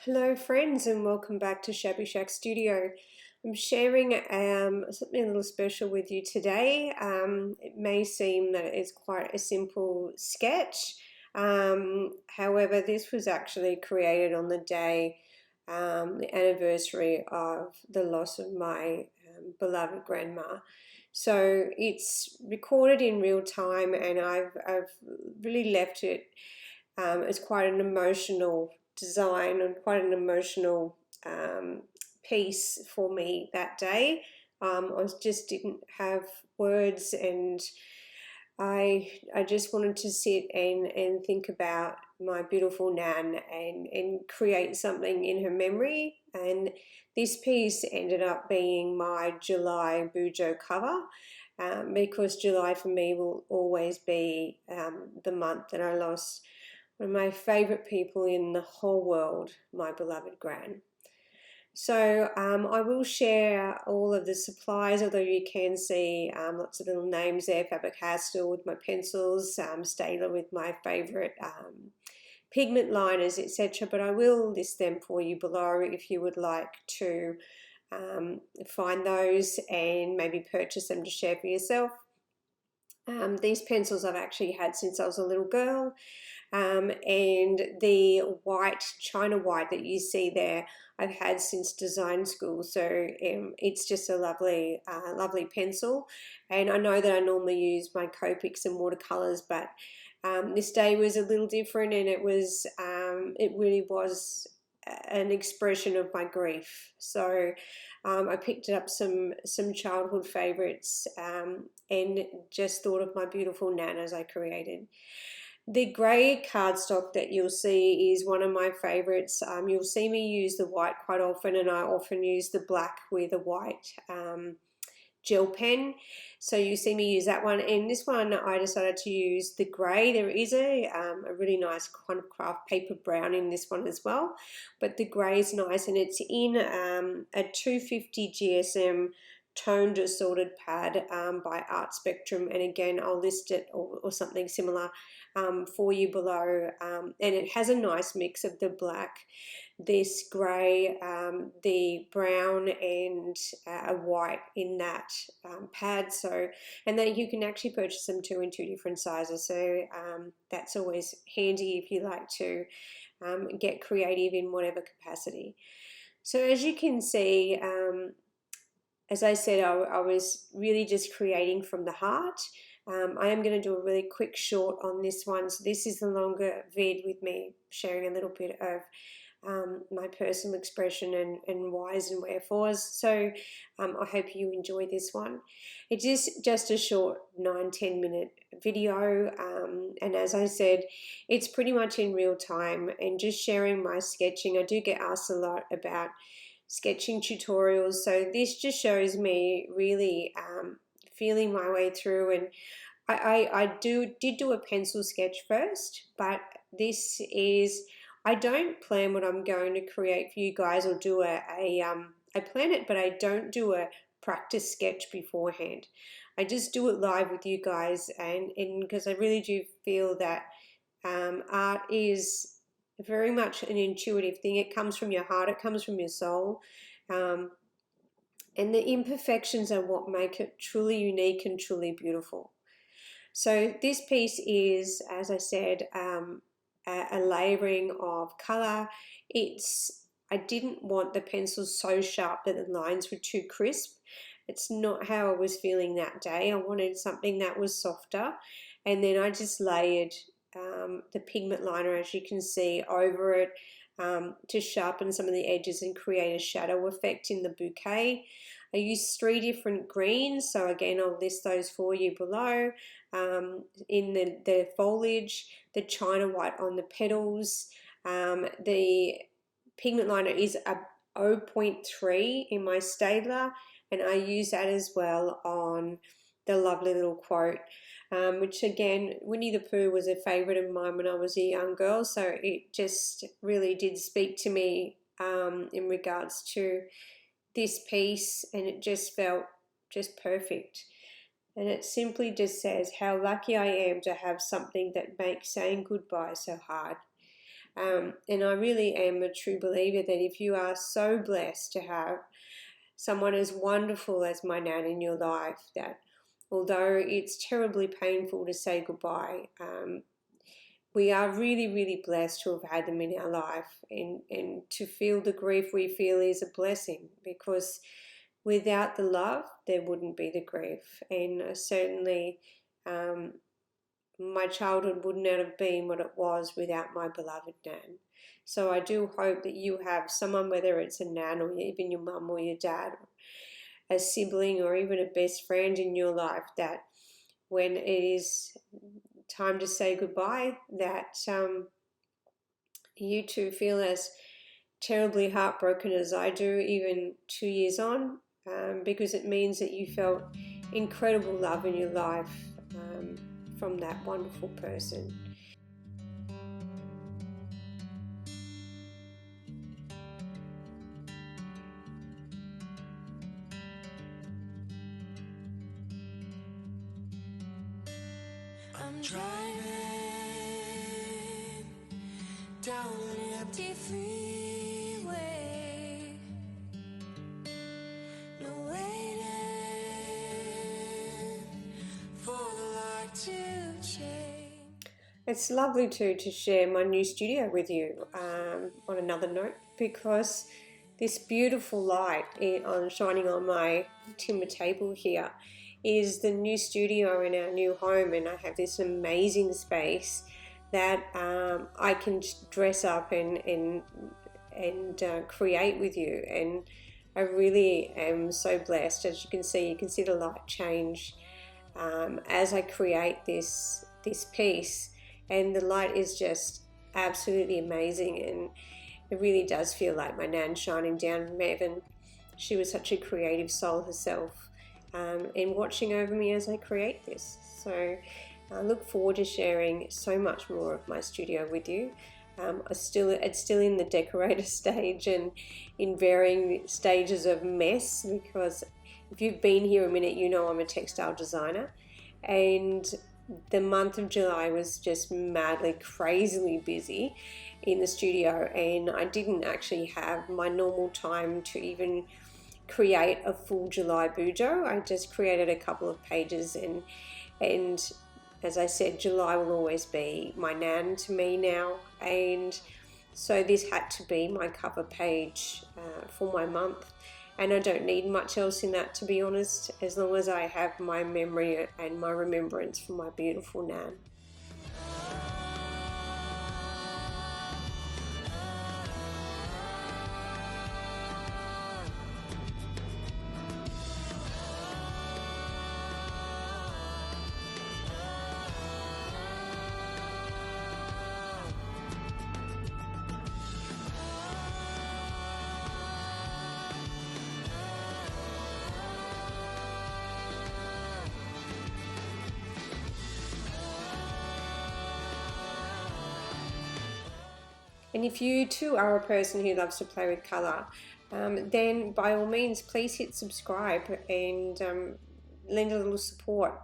Hello friends and welcome back to Shabby Shack Studio. I'm sharing something a little special with you today. It may seem that it's quite a simple sketch. However, this was actually created on the day, the anniversary of the loss of my beloved grandma. So it's recorded in real time and I've really left it as quite an emotional design and quite an emotional piece for me that day. I just didn't have words, and I just wanted to sit and think about my beautiful Nan and create something in her memory. And this piece ended up being my July Bujo cover. Because July for me will always be the month that I lost one of my favourite people in the whole world, my beloved Gran. So I will share all of the supplies, although you can see lots of little names there, Faber-Castell with my pencils, Staedtler with my favourite pigment liners, etc. But I will list them for you below if you would like to find those and maybe purchase them to share for yourself. These pencils I've actually had since I was a little girl. And the white, China white that you see there, I've had since design school. So it's just a lovely, lovely pencil. And I know that I normally use my Copics and watercolors, but this day was a little different, and it really was an expression of my grief. So I picked up some childhood favorites and just thought of my beautiful Nan as I created. The grey cardstock that you'll see is one of my favourites. You'll see me use the white quite often, and I often use the black with a white gel pen. So you see me use that one, and this one I decided to use the grey. There is a really nice kind of craft paper brown in this one as well, but the grey is nice, and it's in a 250 GSM toned assorted pad by Art Spectrum, and again I'll list it or something similar for you below, and it has a nice mix of the black, this grey, the brown, and a white in that pad. So, and then you can actually purchase them too in two different sizes, so that's always handy if you like to get creative in whatever capacity. So as you can see, as I said, I was really just creating from the heart. I am going to do a really quick short on this one. So this is the longer vid with me sharing a little bit of my personal expression and whys and wherefores. So I hope you enjoy this one. It is just a short 9-10 minute video, and as I said, it's pretty much in real time and just sharing my sketching. I do get asked a lot about sketching tutorials, so this just shows me really feeling my way through. And I did do a pencil sketch first, but this is, I don't plan what I'm going to create for you guys or do I plan it, but I don't do a practice sketch beforehand. I just do it live with you guys, and because I really do feel that art is very much an intuitive thing. It comes from your heart, it comes from your soul, and the imperfections are what make it truly unique and truly beautiful. So this piece is, as I said, a layering of colour. I didn't want the pencil so sharp that the lines were too crisp. It's not how I was feeling that day. I wanted something that was softer, and then I just layered the pigment liner, as you can see, over it to sharpen some of the edges and create a shadow effect in the bouquet. I used 3 different greens, so again I'll list those for you below. In the foliage, the china white on the petals, the pigment liner is a 0.3 in my Staedtler, and I use that as well on the lovely little quote, which again, Winnie the Pooh was a favourite of mine when I was a young girl, so it just really did speak to me in regards to this piece, and it just felt just perfect. And it simply just says how lucky I am to have something that makes saying goodbye so hard. And I really am a true believer that if you are so blessed to have someone as wonderful as my nan in your life, that although it's terribly painful to say goodbye, we are really, really blessed to have had them in our life, and to feel the grief we feel is a blessing, because without the love, there wouldn't be the grief. And certainly my childhood wouldn't have been what it was without my beloved nan. So I do hope that you have someone, whether it's a nan or even your mum or your dad, a sibling or even a best friend in your life, that when it is time to say goodbye, that you too feel as terribly heartbroken as I do, even 2 years on, because it means that you felt incredible love in your life from that wonderful person. I'm driving down an empty freeway, no waiting for the light to change. It's lovely to share my new studio with you on another note, because this beautiful light shining on my timber table here is the new studio in our new home, and I have this amazing space that I can dress up and create with you. And I really am so blessed. As you can see the light change as I create this piece, and the light is just absolutely amazing, and it really does feel like my nan shining down from heaven. She was such a creative soul herself, and watching over me as I create this. So I look forward to sharing so much more of my studio with you. It's still in the decorator stage and in varying stages of mess, because if you've been here a minute, you know I'm a textile designer, and the month of July was just madly, crazily busy in the studio, and I didn't actually have my normal time to even create a full July bujo. I just created a couple of pages, and as I said, July will always be my nan to me now, and so this had to be my cover page for my month. And I don't need much else in that, to be honest, as long as I have my memory and my remembrance for my beautiful nan. And if you too are a person who loves to play with colour, then by all means, please hit subscribe and lend a little support.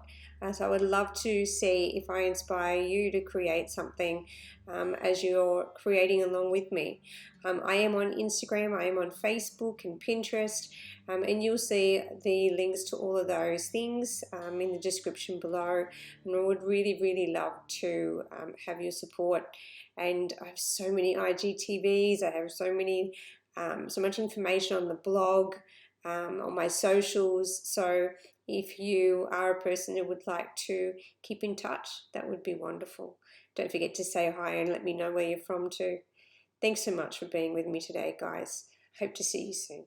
So I would love to see if I inspire you to create something as you're creating along with me. I am on Instagram, I am on Facebook and Pinterest, and you'll see the links to all of those things in the description below. And I would really, really love to have your support. And I have so many IGTVs, I have so much information on the blog, on my socials. So if you are a person who would like to keep in touch, that would be wonderful. Don't forget to say hi and let me know where you're from too. Thanks so much for being with me today, guys. Hope to see you soon.